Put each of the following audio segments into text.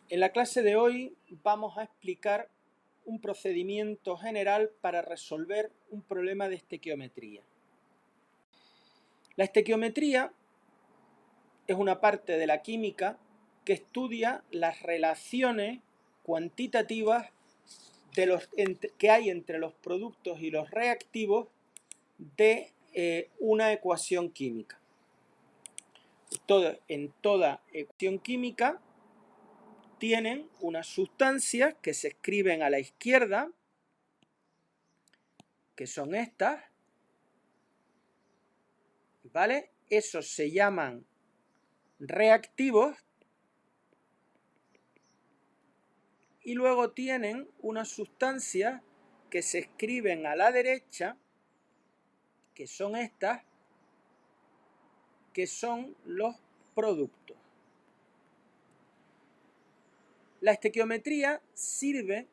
En la clase de hoy vamos a explicar un procedimiento general para resolver un problema de estequiometría. La estequiometría es una parte de la química que estudia las relaciones cuantitativas que hay entre los productos y los reactivos de una ecuación química. En toda ecuación química tienen unas sustancias que se escriben a la izquierda, que son estas, ¿vale? Esos se llaman reactivos y luego tienen unas sustancias que se escriben a la derecha, que son estas, que son los productos. La estequiometría sirve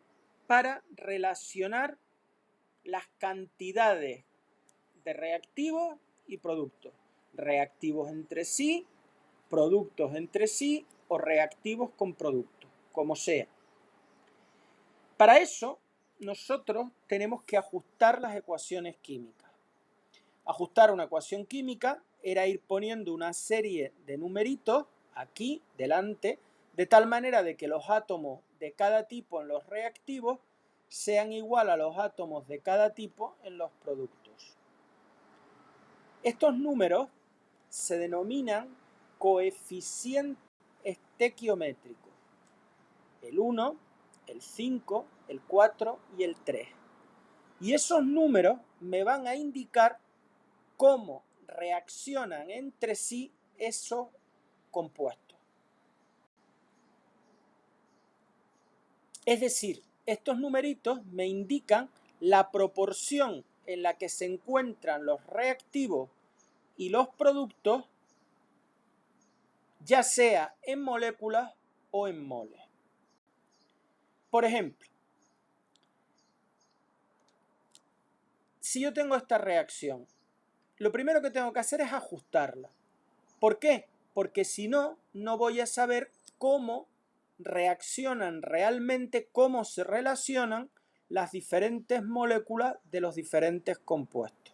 para relacionar las cantidades de reactivos y productos. Reactivos entre sí, productos entre sí o reactivos con productos, como sea. Para eso, nosotros tenemos que ajustar las ecuaciones químicas. Ajustar una ecuación química era ir poniendo una serie de numeritos aquí, delante, de tal manera de que los átomos de cada tipo en los reactivos sean igual a los átomos de cada tipo en los productos. Estos números se denominan coeficientes estequiométricos. El 1, el 5, el 4 y el 3. Y esos números me van a indicar cómo reaccionan entre sí esos compuestos. Es decir, estos numeritos me indican la proporción en la que se encuentran los reactivos y los productos, ya sea en moléculas o en moles. Por ejemplo, si yo tengo esta reacción, lo primero que tengo que hacer es ajustarla. ¿Por qué? Porque si no, no voy a saber cómo reaccionan realmente, cómo se relacionan las diferentes moléculas de los diferentes compuestos.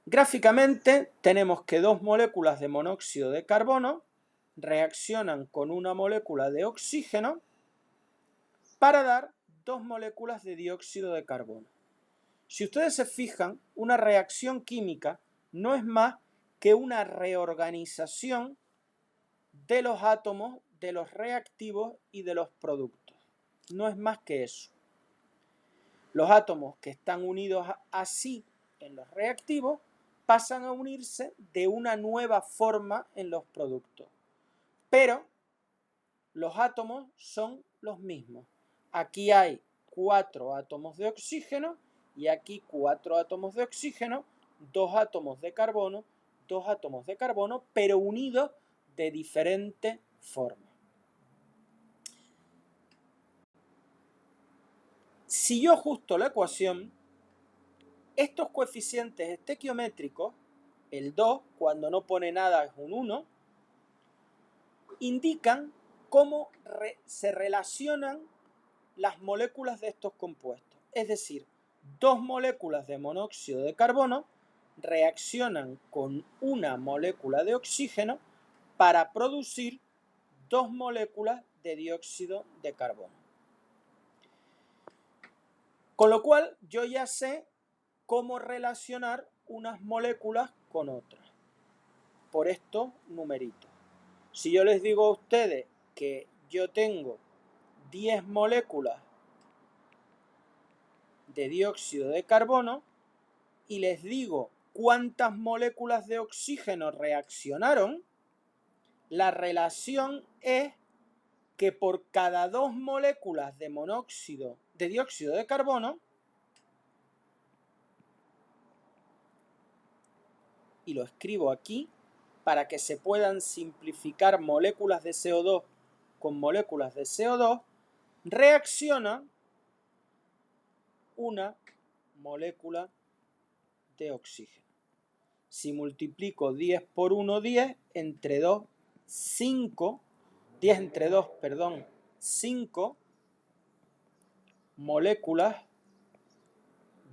Gráficamente tenemos que dos moléculas de monóxido de carbono reaccionan con una molécula de oxígeno para dar dos moléculas de dióxido de carbono. Si ustedes se fijan, una reacción química no es más que una reorganización de los átomos, de los reactivos y de los productos. No es más que eso. Los átomos que están unidos así en los reactivos pasan a unirse de una nueva forma en los productos. Pero los átomos son los mismos. Aquí hay 4 átomos de oxígeno y aquí 4 átomos de oxígeno, 2 átomos de carbono, 2 átomos de carbono, pero unidos de diferente forma. Si yo ajusto la ecuación, estos coeficientes estequiométricos, el 2, cuando no pone nada es un 1, indican cómo se relacionan las moléculas de estos compuestos. Es decir, dos moléculas de monóxido de carbono reaccionan con una molécula de oxígeno para producir dos moléculas de dióxido de carbono. Con lo cual, yo ya sé cómo relacionar unas moléculas con otras por estos numeritos. Si yo les digo a ustedes que yo tengo 10 moléculas de dióxido de carbono y les digo cuántas moléculas de oxígeno reaccionaron, la relación es que por cada 2 moléculas de dióxido de carbono, y lo escribo aquí para que se puedan simplificar moléculas de CO2 con moléculas de CO2, reacciona una molécula de oxígeno. Si multiplico 10 por 1, 10, entre 2, 5, 10 entre 2, perdón, 5 moléculas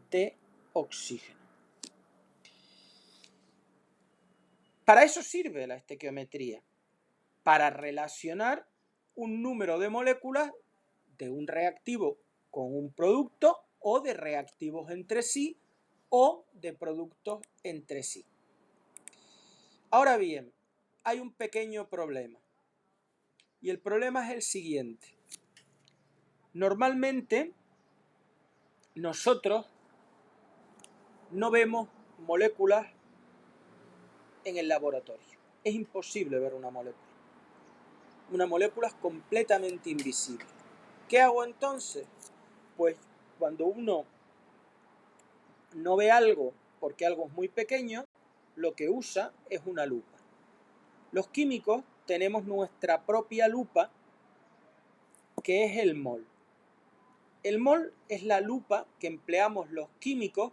de oxígeno. Para eso sirve la estequiometría, para relacionar un número de moléculas de un reactivo con un producto o de reactivos entre sí o de productos entre sí. Ahora bien, hay un pequeño problema y el problema es el siguiente. Normalmente nosotros no vemos moléculas en el laboratorio. Es imposible ver una molécula. Una molécula es completamente invisible. ¿Qué hago entonces? Pues cuando uno no ve algo porque algo es muy pequeño, lo que usa es una lupa. Los químicos tenemos nuestra propia lupa, que es el mol. El mol es la lupa que empleamos los químicos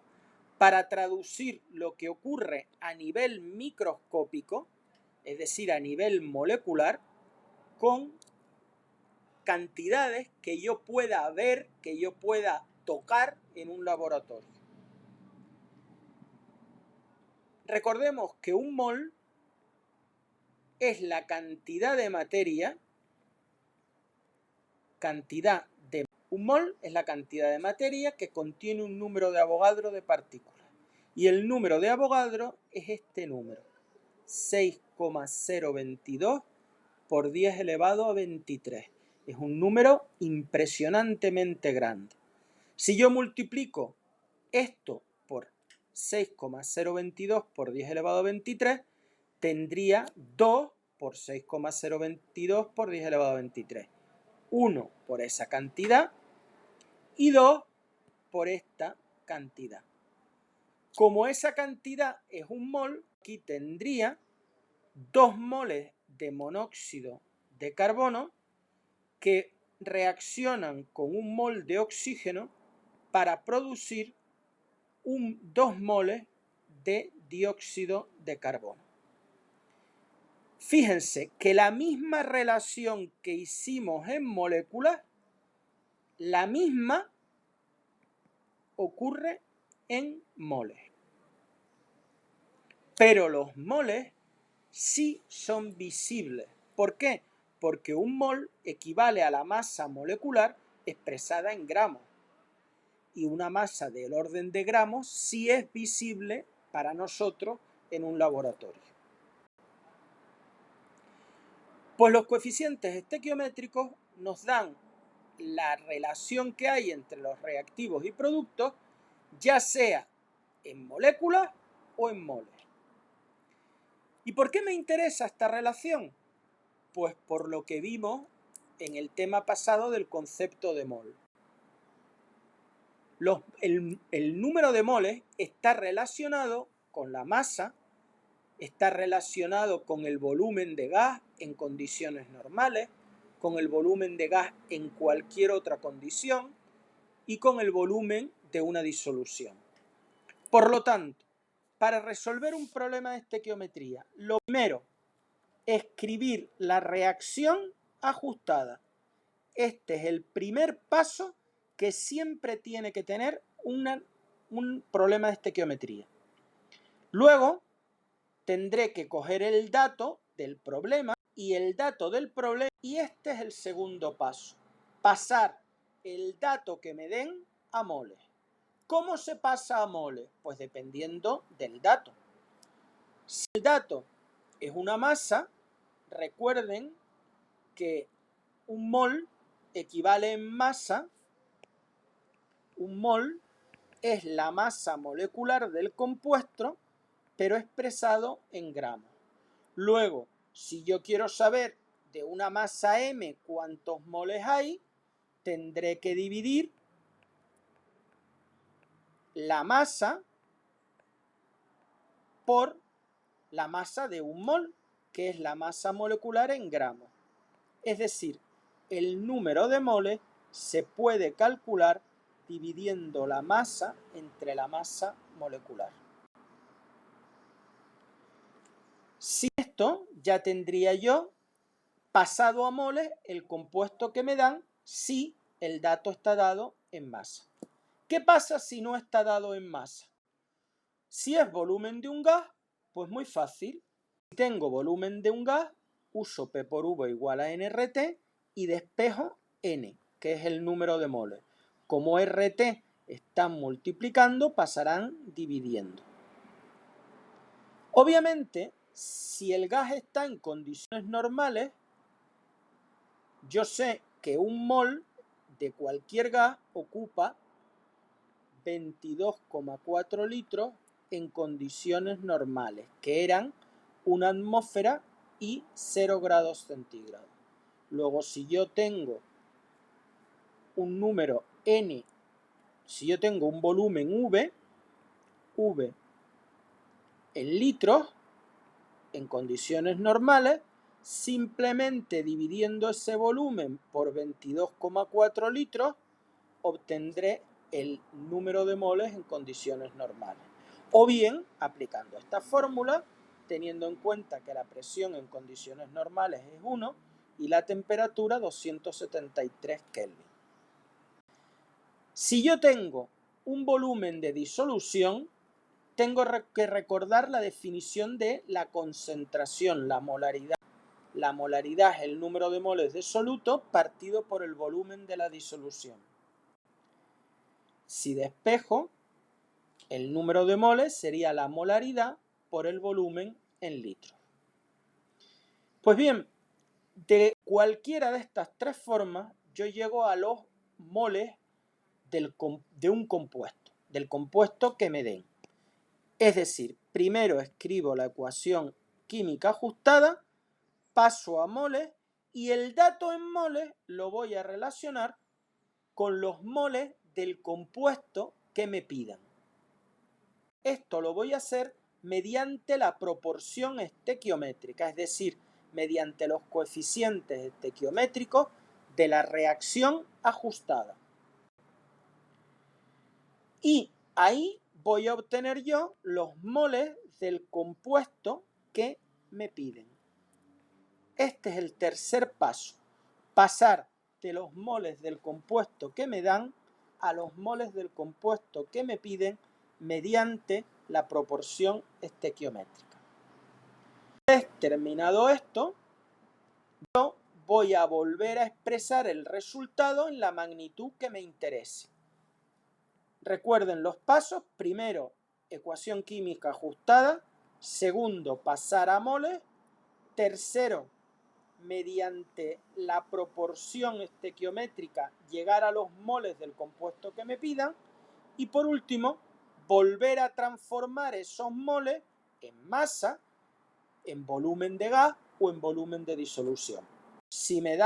para traducir lo que ocurre a nivel microscópico, es decir, a nivel molecular, con cantidades que yo pueda ver, que yo pueda tocar en un laboratorio. Recordemos que un mol es la cantidad de materia, un mol es la cantidad de materia que contiene un número de Avogadro de partículas. Y el número de Avogadro es este número, 6,022 por 10 elevado a 23. Es un número impresionantemente grande. Si yo multiplico esto por 6,022 por 10 elevado a 23, tendría 2 por 6,022 por 10 elevado a 23. 1 por esa cantidad y 2 por esta cantidad. Como esa cantidad es un mol, aquí tendría 2 moles de monóxido de carbono que reaccionan con un mol de oxígeno para producir 2 moles de dióxido de carbono. Fíjense que la misma relación que hicimos en moléculas, la misma ocurre en moles. Pero los moles sí son visibles. ¿Por qué? Porque un mol equivale a la masa molecular expresada en gramos. Y una masa del orden de gramos sí es visible para nosotros en un laboratorio. Pues los coeficientes estequiométricos nos dan la relación que hay entre los reactivos y productos, ya sea en moléculas o en moles. ¿Y por qué me interesa esta relación? Pues por lo que vimos en el tema pasado del concepto de mol. El número de moles está relacionado con la masa, está relacionado con el volumen de gas en condiciones normales, con el volumen de gas en cualquier otra condición y con el volumen de una disolución. Por lo tanto, para resolver un problema de estequiometría, lo primero, escribir la reacción ajustada. Este es el primer paso que siempre tiene que tener un problema de estequiometría. Luego, tendré que coger el dato del problema y el dato del problema, y este es el segundo paso, pasar el dato que me den a moles. ¿Cómo se pasa a moles? Pues dependiendo del dato. Si el dato es una masa, recuerden que un mol equivale en masa, un mol es la masa molecular del compuesto, pero expresado en gramos. Luego, si yo quiero saber de una masa M cuántos moles hay, tendré que dividir la masa por la masa de un mol, que es la masa molecular en gramos. Es decir, el número de moles se puede calcular dividiendo la masa entre la masa molecular. Sin esto ya tendría yo pasado a moles el compuesto que me dan si el dato está dado en masa. ¿Qué pasa si no está dado en masa? Si es volumen de un gas, pues muy fácil. Si tengo volumen de un gas, uso P por V igual a nRT y despejo N, que es el número de moles. Como RT están multiplicando, pasarán dividiendo. Obviamente, si el gas está en condiciones normales, yo sé que un mol de cualquier gas ocupa 22,4 litros en condiciones normales, que eran una atmósfera y 0 grados centígrados. Luego, si yo tengo un número n, si yo tengo un volumen V en litros, en condiciones normales, simplemente dividiendo ese volumen por 22,4 litros, obtendré el número de moles en condiciones normales. O bien, aplicando esta fórmula, teniendo en cuenta que la presión en condiciones normales es 1 y la temperatura 273 Kelvin. Si yo tengo un volumen de disolución, tengo que recordar la definición de la concentración, la molaridad. La molaridad es el número de moles de soluto partido por el volumen de la disolución. Si despejo, el número de moles sería la molaridad por el volumen en litros. Pues bien, de cualquiera de estas tres formas, yo llego a los moles de un compuesto, del compuesto que me den. Es decir, primero escribo la ecuación química ajustada, paso a moles y el dato en moles lo voy a relacionar con los moles del compuesto que me pidan. Esto lo voy a hacer mediante la proporción estequiométrica, es decir, mediante los coeficientes estequiométricos de la reacción ajustada. Y ahí voy a obtener yo los moles del compuesto que me piden. Este es el tercer paso, pasar de los moles del compuesto que me dan a los moles del compuesto que me piden mediante la proporción estequiométrica. Una vez terminado esto, yo voy a volver a expresar el resultado en la magnitud que me interese. Recuerden los pasos: primero, ecuación química ajustada; segundo, pasar a moles; tercero, mediante la proporción estequiométrica, llegar a los moles del compuesto que me pidan; y por último, volver a transformar esos moles en masa, en volumen de gas o en volumen de disolución. Si me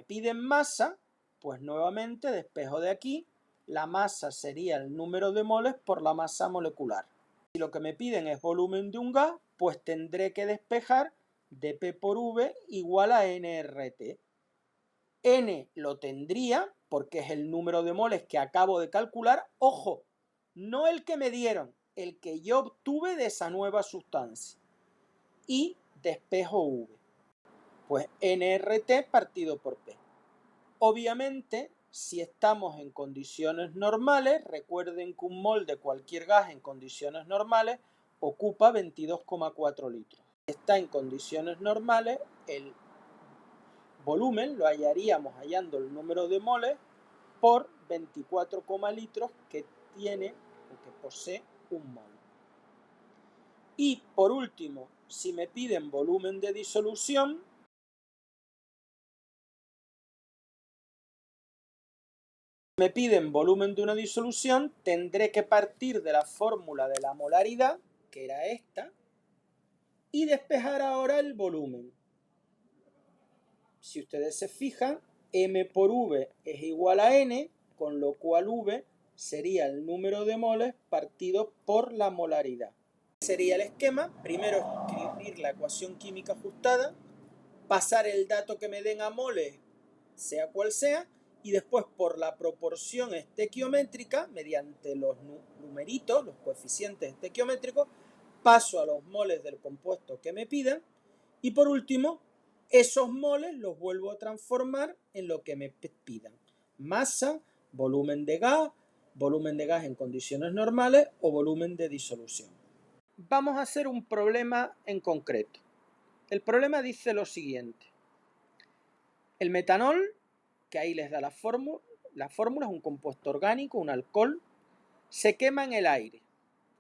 piden masa, pues nuevamente despejo de aquí. La masa sería el número de moles por la masa molecular. Si lo que me piden es volumen de un gas, pues tendré que despejar de P por V igual a nRT. N lo tendría porque es el número de moles que acabo de calcular. Ojo, no el que me dieron, el que yo obtuve de esa nueva sustancia. Y despejo V. Pues nRT partido por P. Obviamente, si estamos en condiciones normales, recuerden que un mol de cualquier gas en condiciones normales ocupa 22,4 litros. Si está en condiciones normales, el volumen lo hallaríamos hallando el número de moles por 24, litros que tiene o que posee un mol. Y por último, si me piden volumen de disolución, de una disolución, tendré que partir de la fórmula de la molaridad, que era esta, y despejar ahora el volumen. Si ustedes se fijan, M por V es igual a N, con lo cual V sería el número de moles partido por la molaridad. Sería el esquema: primero escribir la ecuación química ajustada, pasar el dato que me den a moles, sea cual sea, y después por la proporción estequiométrica, mediante los numeritos, los coeficientes estequiométricos, paso a los moles del compuesto que me pidan, y por último Esos moles los vuelvo a transformar en lo que me pidan. Masa, volumen de gas en condiciones normales o volumen de disolución. Vamos a hacer un problema en concreto. El problema dice lo siguiente. El metanol, que ahí les da la fórmula es un compuesto orgánico, un alcohol, se quema en el aire.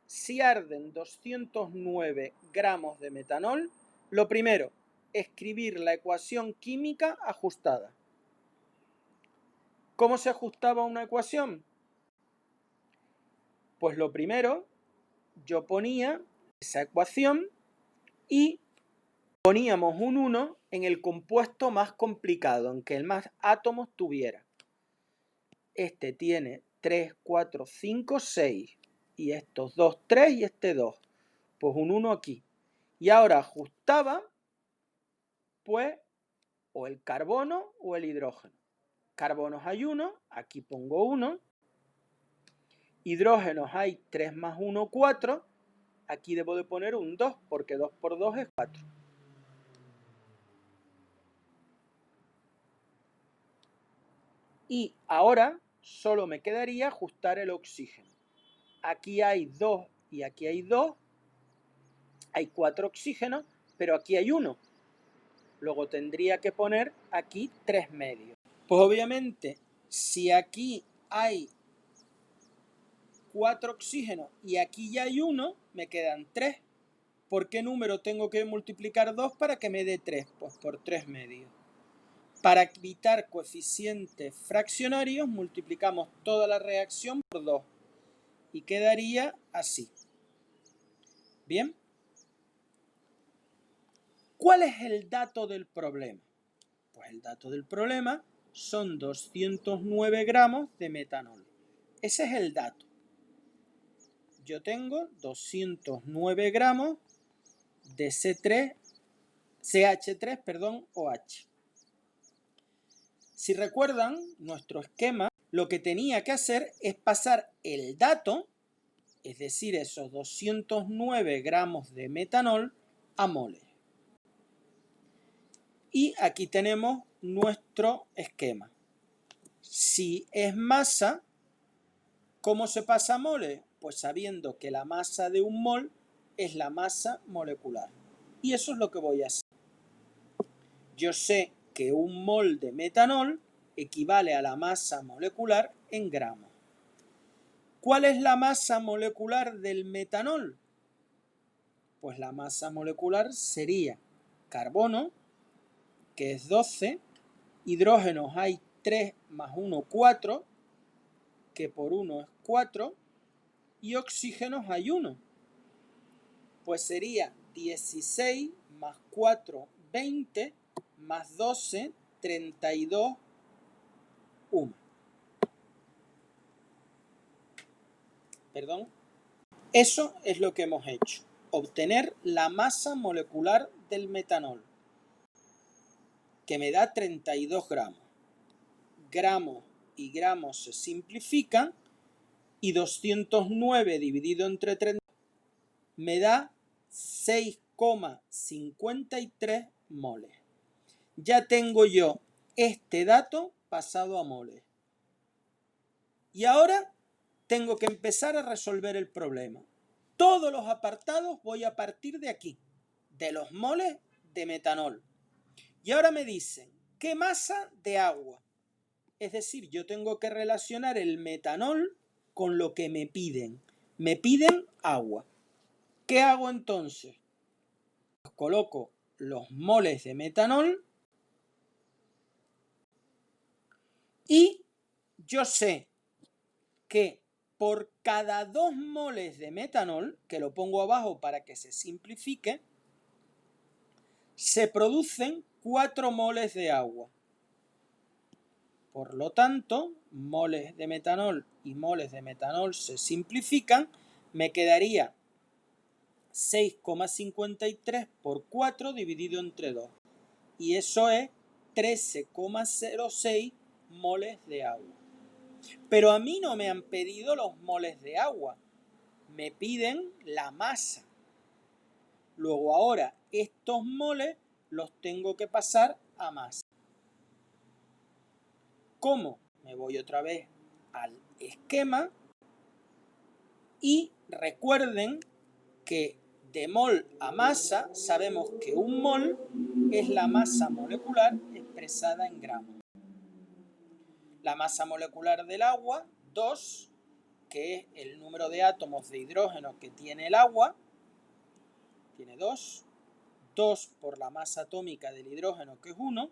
Si arden 209 gramos de metanol, lo primero, escribir la ecuación química ajustada. ¿Cómo se ajustaba una ecuación? Pues lo primero, yo ponía esa ecuación y poníamos un 1 en el compuesto más complicado, en que el más átomos tuviera. Este tiene 3, 4, 5, 6. Y estos 2, 3 y este 2. Pues un 1 aquí. Y ahora ajustaba, pues, o el carbono o el hidrógeno. Carbonos hay 1, aquí pongo 1. Hidrógenos hay 3 más 1, 4. Aquí debo de poner un 2, porque 2 por 2 es 4. Y ahora solo me quedaría ajustar el oxígeno. Aquí hay 2 y aquí hay 2. Hay 4 oxígenos, pero aquí hay 1. Luego tendría que poner aquí 3 medios. Pues obviamente, si aquí hay 4 oxígenos y aquí ya hay 1, me quedan 3. ¿Por qué número tengo que multiplicar 2 para que me dé 3? Pues por 3 medios. Para evitar coeficientes fraccionarios, multiplicamos toda la reacción por 2. Y quedaría así. ¿Bien? ¿Cuál es el dato del problema? Pues el dato del problema son 209 gramos de metanol. Ese es el dato. Yo tengo 209 gramos de CH3, OH. Si recuerdan nuestro esquema, lo que tenía que hacer es pasar el dato, es decir, esos 209 gramos de metanol, a moles. Y aquí tenemos nuestro esquema. Si es masa, ¿cómo se pasa a moles? Pues sabiendo que la masa de un mol es la masa molecular. Y eso es lo que voy a hacer. Yo sé que un mol de metanol equivale a la masa molecular en gramos. ¿Cuál es la masa molecular del metanol? Pues la masa molecular sería carbono, que es 12, hidrógenos hay 3 más 1, 4, que por 1 es 4, y oxígenos hay 1. Pues sería 16 más 4, 20, más 12, 32, 1. Perdón. Eso es lo que hemos hecho. Obtener la masa molecular del metanol, que me da 32 gramos. Gramos y gramos se simplifican y 209 dividido entre 30 me da 6,53 moles. Ya tengo yo este dato pasado a moles. Y ahora tengo que empezar a resolver el problema. Todos los apartados voy a partir de aquí, de los moles de metanol. Y ahora me dicen, ¿qué masa de agua? Es decir, yo tengo que relacionar el metanol con lo que me piden. Me piden agua. ¿Qué hago entonces? Pues coloco los moles de metanol y yo sé que por cada 2 moles de metanol, que lo pongo abajo para que se simplifique, se producen 4 moles de agua. Por lo tanto, moles de metanol y moles de metanol se simplifican, me quedaría 6,53 por 4 dividido entre 2. Y eso es 13,06 moles de agua. Pero a mí no me han pedido los moles de agua, me piden la masa. Luego ahora estos moles los tengo que pasar a masa. ¿Cómo? Me voy otra vez al esquema y recuerden que de mol a masa sabemos que un mol es la masa molecular expresada en gramos. La masa molecular del agua, 2, que es el número de átomos de hidrógeno que tiene el agua, tiene 2 por la masa atómica del hidrógeno, que es 1,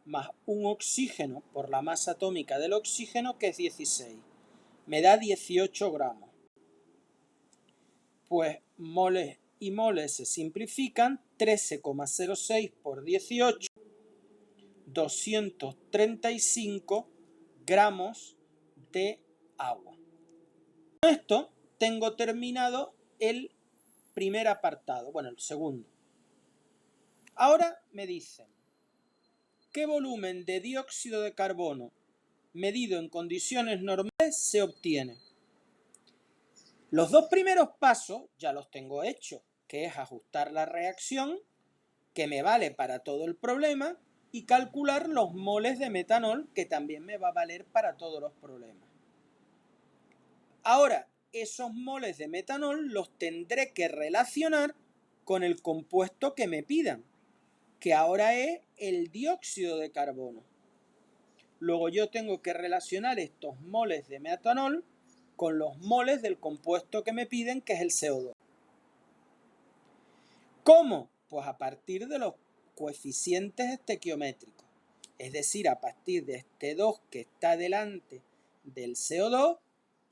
más un oxígeno por la masa atómica del oxígeno, que es 16. Me da 18 gramos. Pues moles y moles se simplifican, 13,06 por 18, 235 gramos de agua. Con esto tengo terminado el primer apartado, bueno, el segundo. Ahora me dicen, ¿qué volumen de dióxido de carbono medido en condiciones normales se obtiene? Los dos primeros pasos ya los tengo hechos, que es ajustar la reacción, que me vale para todo el problema, y calcular los moles de metanol, que también me va a valer para todos los problemas. Ahora, esos moles de metanol los tendré que relacionar con el compuesto que me pidan, que ahora es el dióxido de carbono. Luego yo tengo que relacionar estos moles de metanol con los moles del compuesto que me piden, que es el CO2. ¿Cómo? Pues a partir de los coeficientes estequiométricos, es decir, a partir de este 2 que está delante del CO2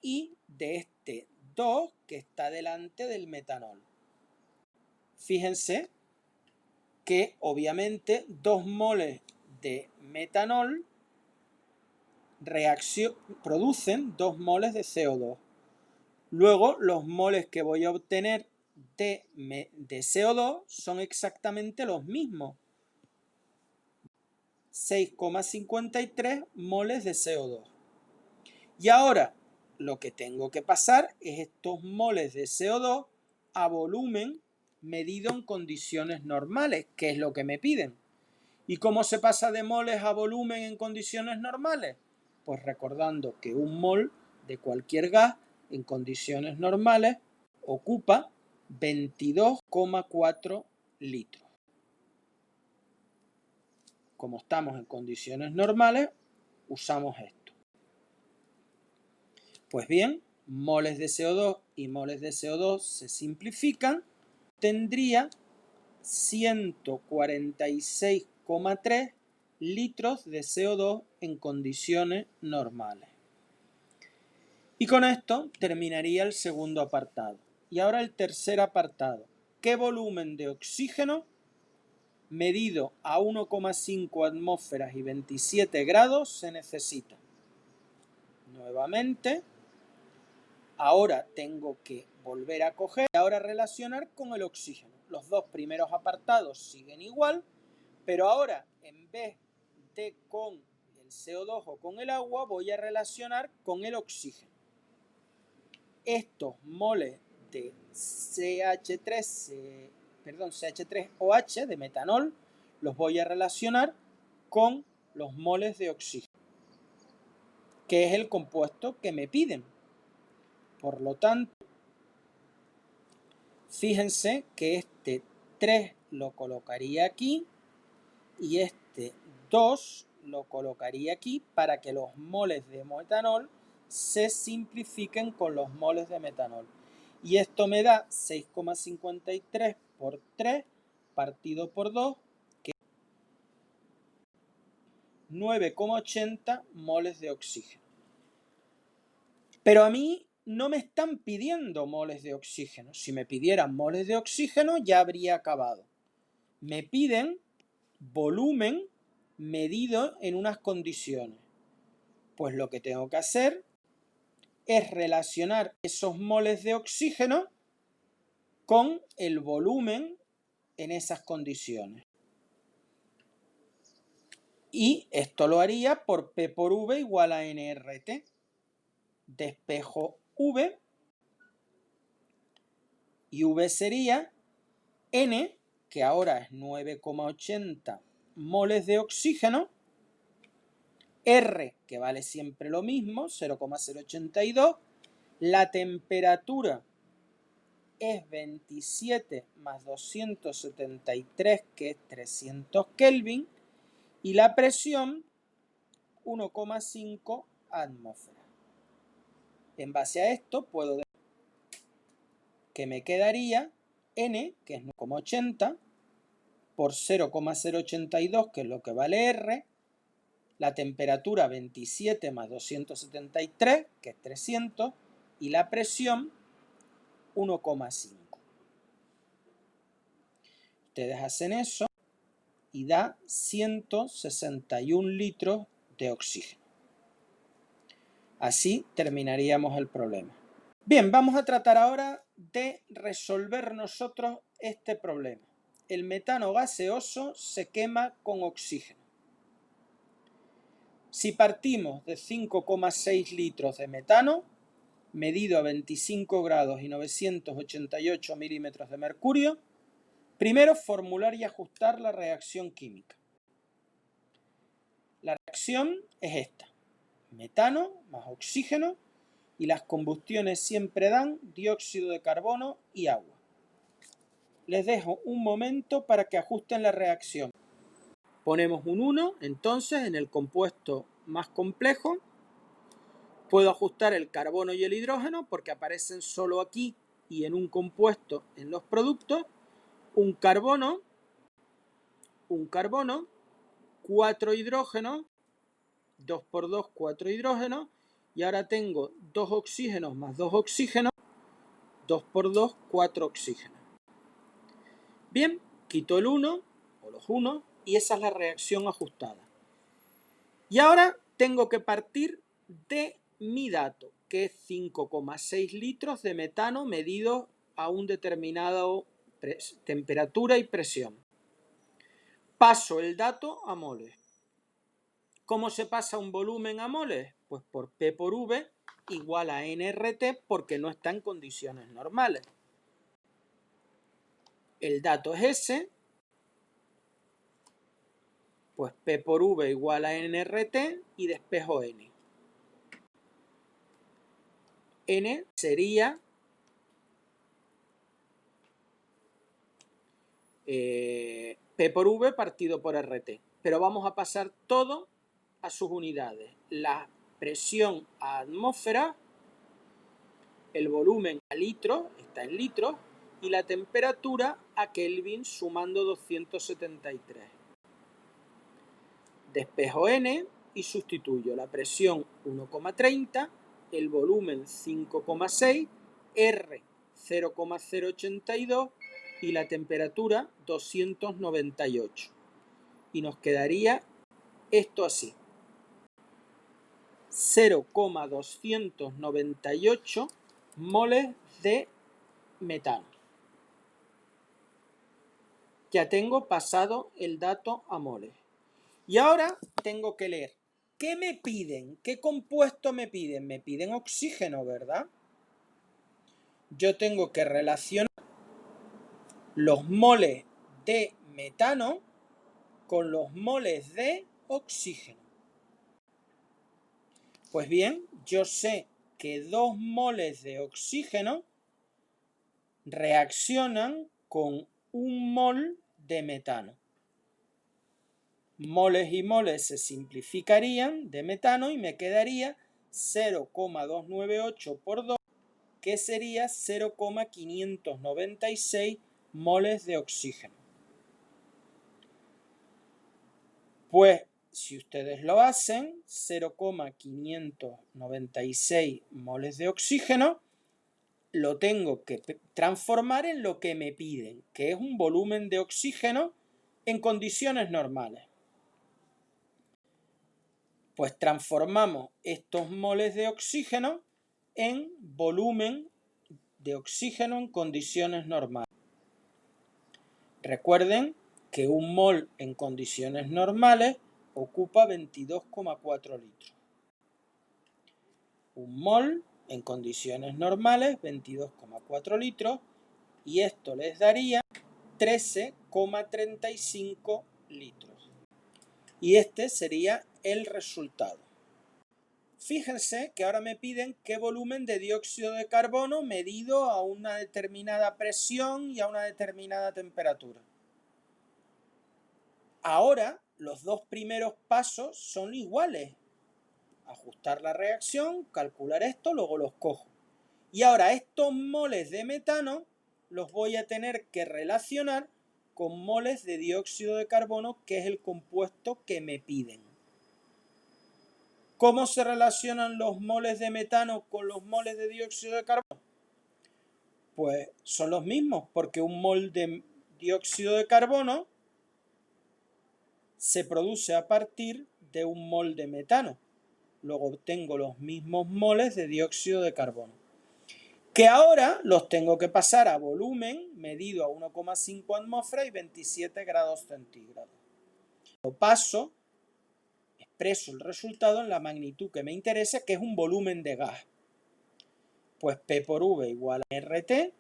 y de este 2 que está delante del metanol. Fíjense que obviamente 2 moles de metanol producen 2 moles de CO2. Luego los moles que voy a obtener de CO2 son exactamente los mismos. 6,53 moles de CO2. Y ahora lo que tengo que pasar es estos moles de CO2 a volumen medido en condiciones normales, que es lo que me piden. ¿Y cómo se pasa de moles a volumen en condiciones normales? Pues recordando que un mol de cualquier gas en condiciones normales ocupa 22,4 litros. Como estamos en condiciones normales, usamos esto. Pues bien, moles de CO2 y moles de CO2 se simplifican. Tendría 146,3 litros de CO2 en condiciones normales. Y con esto terminaría el segundo apartado. Y ahora el tercer apartado. ¿Qué volumen de oxígeno medido a 1,5 atmósferas y 27 grados se necesita? Nuevamente, ahora tengo que volver a coger y ahora relacionar con el oxígeno. Los dos primeros apartados siguen igual, pero ahora en vez de con el CO2 o con el agua, voy a relacionar con el oxígeno. Estos moles de CH3OH, de metanol, los voy a relacionar con los moles de oxígeno, que es el compuesto que me piden. Por lo tanto, fíjense que este 3 lo colocaría aquí y este 2 lo colocaría aquí para que los moles de metanol se simplifiquen con los moles de metanol. Y esto me da 6,53 por 3 partido por 2, que es 9,80 moles de oxígeno. Pero a mí no me están pidiendo moles de oxígeno. Si me pidieran moles de oxígeno ya habría acabado. Me piden volumen medido en unas condiciones. Pues lo que tengo que hacer es relacionar esos moles de oxígeno con el volumen en esas condiciones. Y esto lo haría por P por V igual a nRT. Despejo V y V sería N, que ahora es 9,80 moles de oxígeno, R, que vale siempre lo mismo, 0,082, la temperatura es 27 más 273, que es 300 Kelvin, y la presión 1,5 atmósferas. En base a esto puedo decir que me quedaría N, que es 9,80, por 0,082, que es lo que vale R, la temperatura 27 más 273, que es 300, y la presión 1,5. Ustedes hacen eso y da 161 litros de oxígeno. Así terminaríamos el problema. Bien, vamos a tratar ahora de resolver nosotros este problema. El metano gaseoso se quema con oxígeno. Si partimos de 5,6 litros de metano, medido a 25 grados y 988 milímetros de mercurio, primero formular y ajustar la reacción química. La reacción es esta: metano más oxígeno, y las combustiones siempre dan dióxido de carbono y agua. Les dejo un momento para que ajusten la reacción. Ponemos un 1, entonces, en el compuesto más complejo. Puedo ajustar el carbono y el hidrógeno porque aparecen solo aquí y en un compuesto en los productos. Un carbono, 4 hidrógenos, 2 por 2, 4 hidrógenos, y ahora tengo 2 oxígenos más 2 oxígenos, 2 por 2, 4 oxígenos. Bien, quito el 1 o los 1 y esa es la reacción ajustada. Y ahora tengo que partir de mi dato, que es 5,6 litros de metano medido a un determinado temperatura y presión. Paso el dato a moles. ¿Cómo se pasa un volumen a moles? Pues por P por V igual a nRT, porque no está en condiciones normales. El dato es ese, pues P por V igual a nRT y despejo N. N sería P por V partido por RT. Pero vamos a pasar todo a sus unidades. La presión a atmósfera, el volumen a litros, está en litros, y la temperatura a Kelvin sumando 273. Despejo N y sustituyo la presión 1,30, el volumen 5,6, R 0,082 y la temperatura 298. Y nos quedaría esto así: 0,298 moles de metano. Ya tengo pasado el dato a moles. Y ahora tengo que leer. ¿Qué me piden? ¿Qué compuesto me piden? Me piden oxígeno, ¿verdad? Yo tengo que relacionar los moles de metano con los moles de oxígeno. Pues bien, yo sé que 2 moles de oxígeno reaccionan con 1 mol de metano. Moles y moles se simplificarían de metano y me quedaría 0,298 por 2, que sería 0,596 moles de oxígeno. Pues si ustedes lo hacen, 0,596 moles de oxígeno lo tengo que transformar en lo que me piden, que es un volumen de oxígeno en condiciones normales. Pues transformamos estos moles de oxígeno en volumen de oxígeno en condiciones normales. Recuerden que un mol en condiciones normales ocupa 22,4 litros. Un mol en condiciones normales, 22,4 litros, y esto les daría 13,35 litros. Y este sería el resultado. Fíjense que ahora me piden qué volumen de dióxido de carbono medido a una determinada presión y a una determinada temperatura. Ahora los dos primeros pasos son iguales. Ajustar la reacción, calcular esto, luego los cojo. Y ahora estos moles de metano los voy a tener que relacionar con moles de dióxido de carbono, que es el compuesto que me piden. ¿Cómo se relacionan los moles de metano con los moles de dióxido de carbono? Pues son los mismos, porque un mol de dióxido de carbono se produce a partir de un mol de metano. Luego obtengo los mismos moles de dióxido de carbono, que ahora los tengo que pasar a volumen medido a 1,5 atmósferas y 27 grados centígrados. Lo paso, expreso el resultado en la magnitud que me interesa, que es un volumen de gas. Pues P por V igual a RT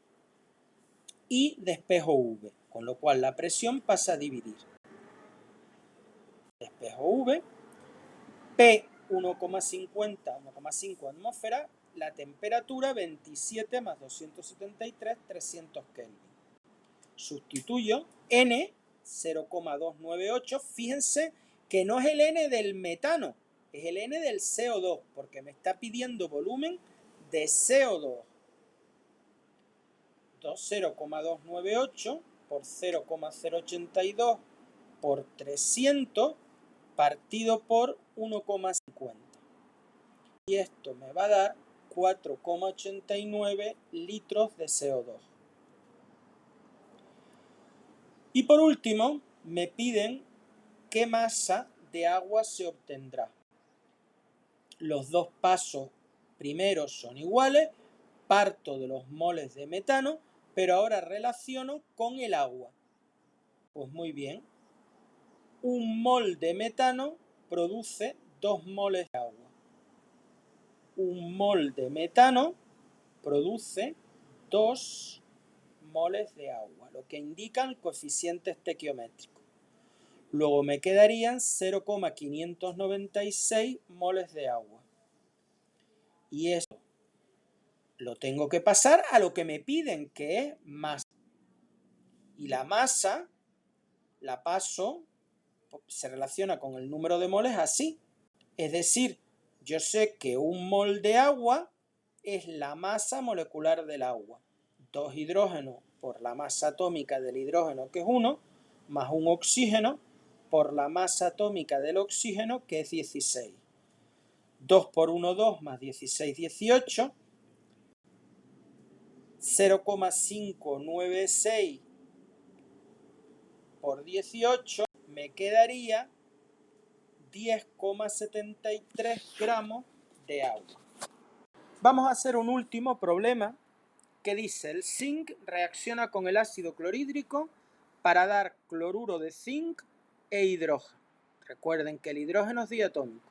y despejo V, con lo cual la presión pasa a dividir. Despejo V, P 1,5 atmósferas, la temperatura 27 más 273, 300 Kelvin. Sustituyo N 0,298, fíjense que no es el N del metano, es el N del CO2, porque me está pidiendo volumen de CO2. 0,298 por 0,082 por 300 partido por 1,50. Y esto me va a dar 4,89 litros de CO2. Y por último, me piden qué masa de agua se obtendrá. Los dos pasos primeros son iguales, parto de los moles de metano, pero ahora relaciono con el agua. Pues muy bien, un mol de metano produce 2 moles de agua. Un mol de metano produce 2 moles de agua, lo que indica el coeficiente estequiométrico. Luego me quedarían 0,596 moles de agua. Y eso lo tengo que pasar a lo que me piden, que es masa. Y la masa la paso, se relaciona con el número de moles así. Es decir, yo sé que un mol de agua es la masa molecular del agua. 2 hidrógenos por la masa atómica del hidrógeno, que es 1, más un oxígeno por la masa atómica del oxígeno, que es 16. 2 por 1, 2, más 16, 18. 0,596 por 18 me quedaría 10,73 gramos de agua. Vamos a hacer un último problema que dice: el zinc reacciona con el ácido clorhídrico para dar cloruro de zinc e hidrógeno. Recuerden que el hidrógeno es diatómico.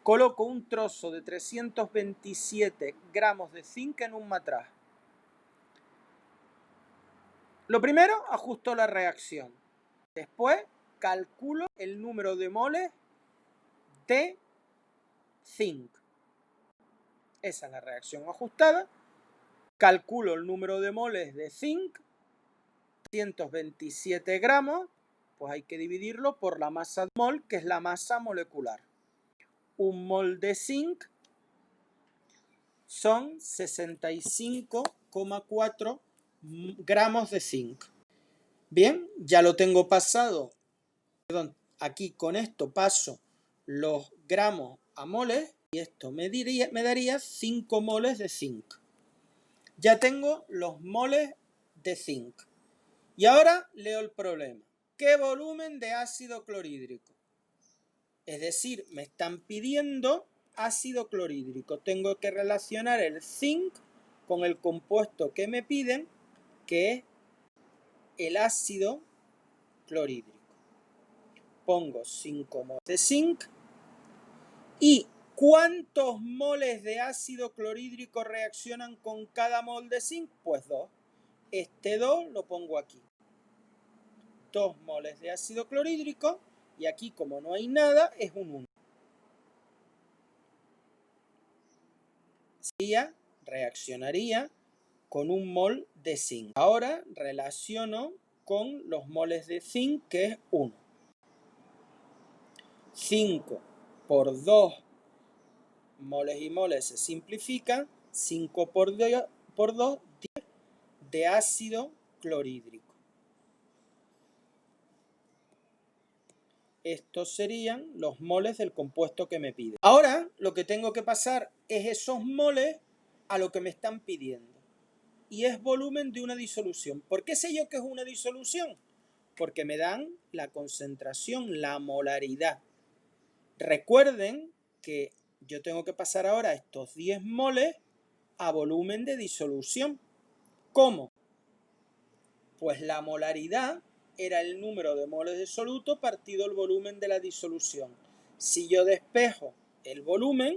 Coloco un trozo de 327 gramos de zinc en un matraz. Lo primero, ajusto la reacción. Después, calculo el número de moles de zinc. Esa es la reacción ajustada. Calculo el número de moles de zinc, 327 gramos, pues hay que dividirlo por la masa de mol, que es la masa molecular. Un mol de zinc son 65,4 gramos de zinc. Bien, ya lo tengo pasado. Perdón, aquí con esto paso los gramos a moles y esto me daría 5 moles de zinc. Ya tengo los moles de zinc. Y ahora leo el problema. ¿Qué volumen de ácido clorhídrico? Es decir, me están pidiendo ácido clorhídrico. Tengo que relacionar el zinc con el compuesto que me piden, que es el ácido clorhídrico. Pongo 5 moles de zinc. ¿Y cuántos moles de ácido clorhídrico reaccionan con cada mol de zinc? Pues 2. Este 2 lo pongo aquí. 2 moles de ácido clorhídrico y aquí como no hay nada es un 1. Reaccionaría con un mol de zinc. Ahora relaciono con los moles de zinc, que es 1. 5 por 2 moles y moles se simplifican. 5 por 2, 10 de ácido clorhídrico. Estos serían los moles del compuesto que me pide. Ahora lo que tengo que pasar es esos moles a lo que me están pidiendo. Y es volumen de una disolución. ¿Por qué sé yo que es una disolución? Porque me dan la concentración, la molaridad. Recuerden que yo tengo que pasar ahora estos 10 moles a volumen de disolución. ¿Cómo? Pues la molaridad era el número de moles de soluto partido el volumen de la disolución. Si yo despejo el volumen,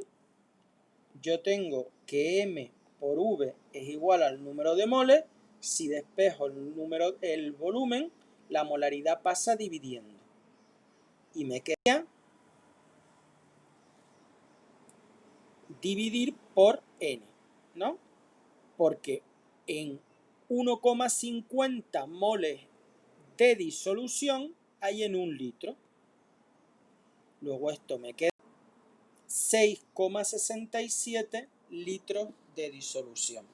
yo tengo que M por V es igual al número de moles. Si despejo el volumen, la molaridad pasa dividiendo. Y me queda dividir por N, ¿no? Porque en 1,50 moles de disolución hay en 1 litro. Luego esto me queda 6,67 litros de disolución.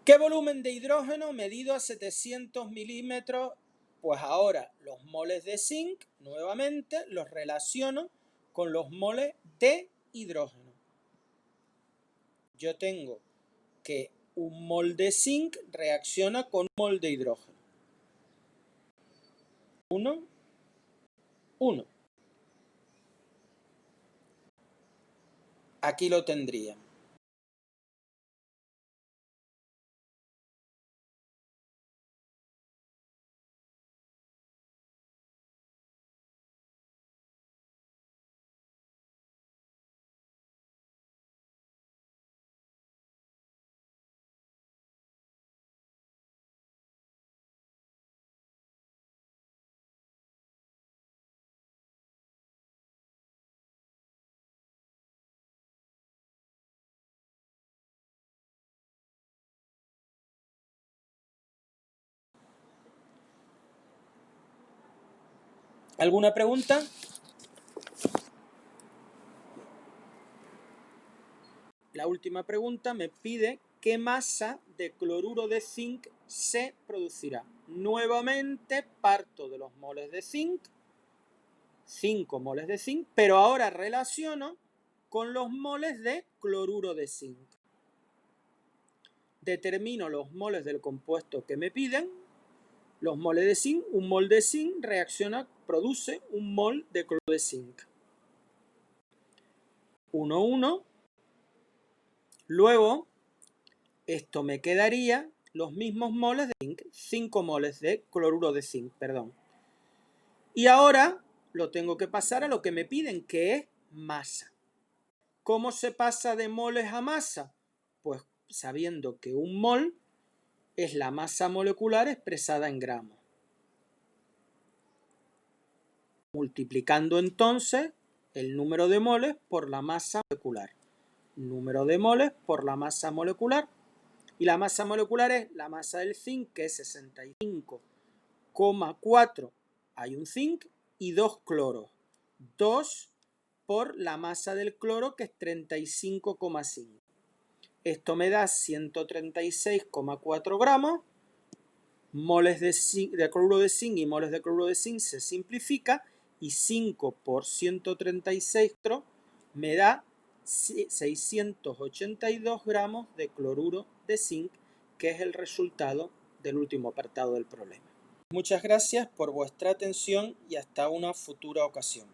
¿Qué volumen de hidrógeno medido a 700 milímetros? Pues ahora los moles de zinc, nuevamente, los relaciono con los moles de hidrógeno. Yo tengo que un mol de zinc reacciona con un mol de hidrógeno. 1, 1. Aquí lo tendría. ¿Alguna pregunta? La última pregunta me pide qué masa de cloruro de zinc se producirá. Nuevamente parto de los moles de zinc, 5 moles de zinc, pero ahora relaciono con los moles de cloruro de zinc. Determino los moles del compuesto que me piden. Los moles de zinc, un mol de zinc reacciona, produce un mol de cloruro de zinc. 1, 1. Luego, esto me quedaría los mismos moles de zinc, 5 moles de cloruro de zinc, perdón. Y ahora lo tengo que pasar a lo que me piden, que es masa. ¿Cómo se pasa de moles a masa? Pues sabiendo que un mol es la masa molecular expresada en gramos. Multiplicando entonces el número de moles por la masa molecular. Número de moles por la masa molecular. Y la masa molecular es la masa del zinc, que es 65,4. Hay un zinc y 2 cloros. 2 por la masa del cloro, que es 35,5. Esto me da 136,4 gramos. Moles de cloruro de zinc y moles de cloruro de zinc se simplifica. Y 5 por 136 me da 682 gramos de cloruro de zinc, que es el resultado del último apartado del problema. Muchas gracias por vuestra atención y hasta una futura ocasión.